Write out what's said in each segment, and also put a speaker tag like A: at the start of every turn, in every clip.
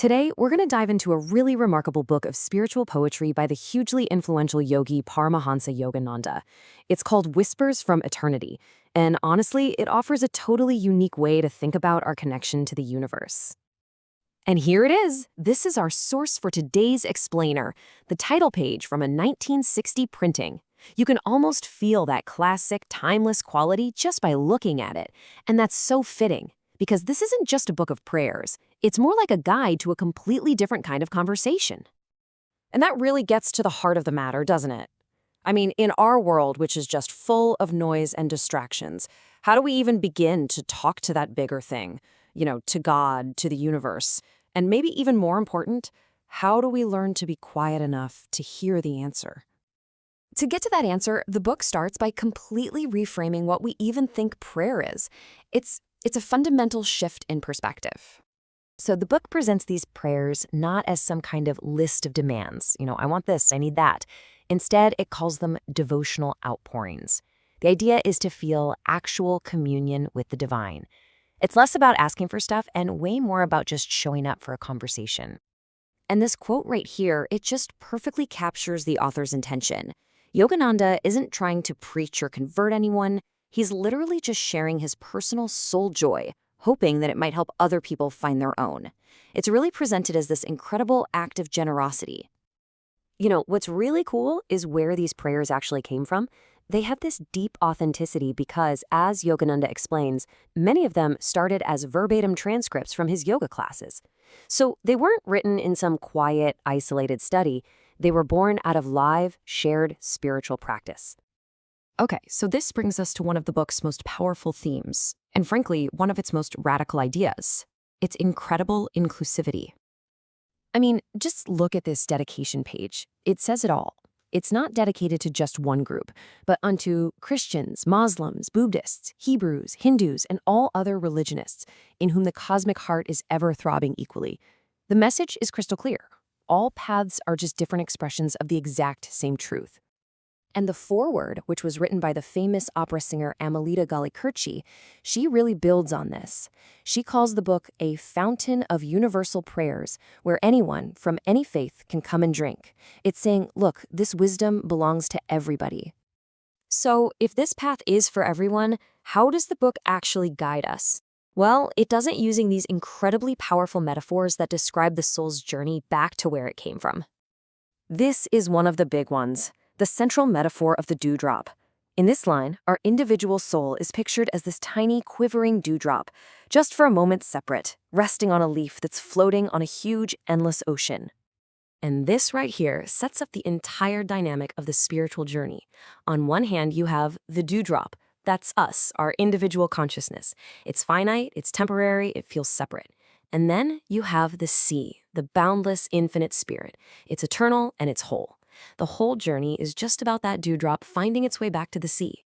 A: Today, we're going to dive into a really remarkable book of spiritual poetry by the hugely influential yogi Paramahansa Yogananda. It's called Whispers from Eternity, and honestly, it offers a totally unique way to think about our connection to the universe. And here it is. This is our source for today's explainer, the title page from a 1960 printing. You can almost feel that classic, timeless quality just by looking at it, and that's so fitting. Because this isn't just a book of prayers, it's more like a guide to a completely different kind of conversation. And that really gets to the heart of the matter, doesn't it? I mean, in our world, which is just full of noise and distractions, how do we even begin to talk to that bigger thing? To God, to the universe? And maybe even more important, how do we learn to be quiet enough to hear the answer? To get to that answer, the book starts by completely reframing what we even think prayer is. It's a fundamental shift in perspective. So the book presents these prayers not as some kind of list of demands. I want this, I need that. Instead, it calls them devotional outpourings. The idea is to feel actual communion with the divine. It's less about asking for stuff and way more about just showing up for a conversation. And this quote right here, it just perfectly captures the author's intention. Yogananda isn't trying to preach or convert anyone. He's literally just sharing his personal soul joy, hoping that it might help other people find their own. It's really presented as this incredible act of generosity. What's really cool is where these prayers actually came from. They have this deep authenticity because, as Yogananda explains, many of them started as verbatim transcripts from his yoga classes. So they weren't written in some quiet, isolated study. They were born out of live, shared spiritual practice. Okay, so this brings us to one of the book's most powerful themes, and frankly, one of its most radical ideas. Its incredible inclusivity. I mean, just look at this dedication page. It says it all. It's not dedicated to just one group, but unto Christians, Muslims, Buddhists, Hebrews, Hindus, and all other religionists in whom the cosmic heart is ever throbbing equally. The message is crystal clear. All paths are just different expressions of the exact same truth. And the foreword, which was written by the famous opera singer Amelita Galli-Curci, she really builds on this. She calls the book a fountain of universal prayers where anyone from any faith can come and drink. It's saying, look, this wisdom belongs to everybody. So if this path is for everyone, how does the book actually guide us? Well, it does it using these incredibly powerful metaphors that describe the soul's journey back to where it came from. This is one of the big ones. The central metaphor of the dewdrop. In this line, our individual soul is pictured as this tiny, quivering dewdrop, just for a moment separate, resting on a leaf that's floating on a huge, endless ocean. And this right here sets up the entire dynamic of the spiritual journey. On one hand, you have the dewdrop. That's us, our individual consciousness. It's finite, it's temporary, it feels separate. And then you have the sea, the boundless, infinite spirit. It's eternal and it's whole. The whole journey is just about that dewdrop finding its way back to the sea.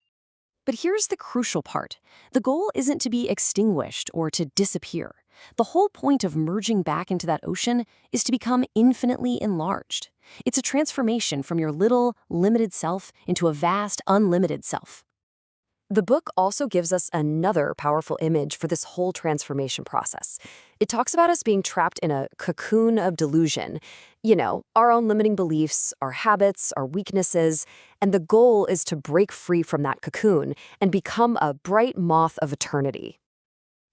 A: But here's the crucial part. The goal isn't to be extinguished or to disappear. The whole point of merging back into that ocean is to become infinitely enlarged. It's a transformation from your little, limited self into a vast, unlimited self. The book also gives us another powerful image for this whole transformation process. It talks about us being trapped in a cocoon of delusion. Our own limiting beliefs, our habits, our weaknesses, and the goal is to break free from that cocoon and become a bright moth of eternity.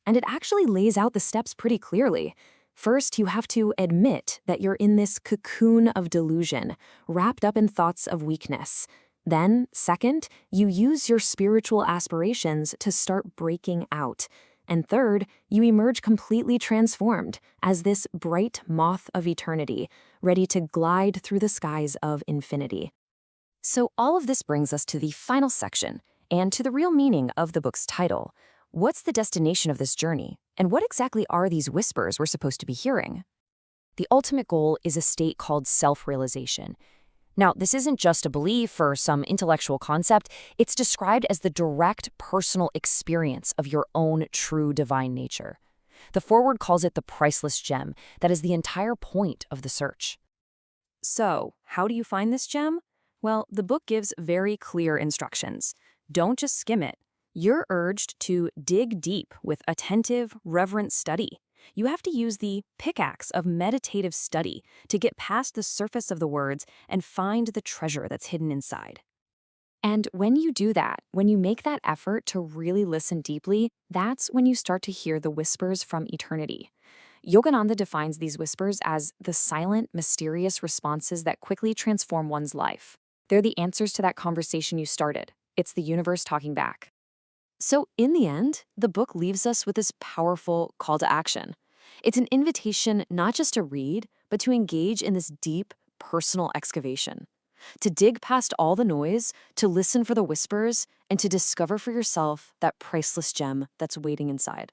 A: And it actually lays out the steps pretty clearly. First, you have to admit that you're in this cocoon of delusion, wrapped up in thoughts of weakness. Then, second, you use your spiritual aspirations to start breaking out. And third, you emerge completely transformed as this bright moth of eternity, ready to glide through the skies of infinity. So all of this brings us to the final section, and to the real meaning of the book's title. What's the destination of this journey? And what exactly are these whispers we're supposed to be hearing? The ultimate goal is a state called self-realization. Now, this isn't just a belief or some intellectual concept. It's described as the direct personal experience of your own true divine nature. The foreword calls it the priceless gem that is the entire point of the search. So, how do you find this gem? Well, the book gives very clear instructions. Don't just skim it. You're urged to dig deep with attentive, reverent study.
B: You have to use the pickaxe of meditative study to get past the surface of the words and find the treasure that's hidden inside.
A: And when you do that, when you make that effort to really listen deeply, that's when you start to hear the whispers from eternity. Yogananda defines these whispers as the silent, mysterious responses that quickly transform one's life. They're the answers to that conversation you started. It's the universe talking back. So, in the end, the book leaves us with this powerful call to action. It's an invitation not just to read, but to engage in this deep, personal excavation. To dig past all the noise, to listen for the whispers, and to discover for yourself that priceless gem that's waiting inside.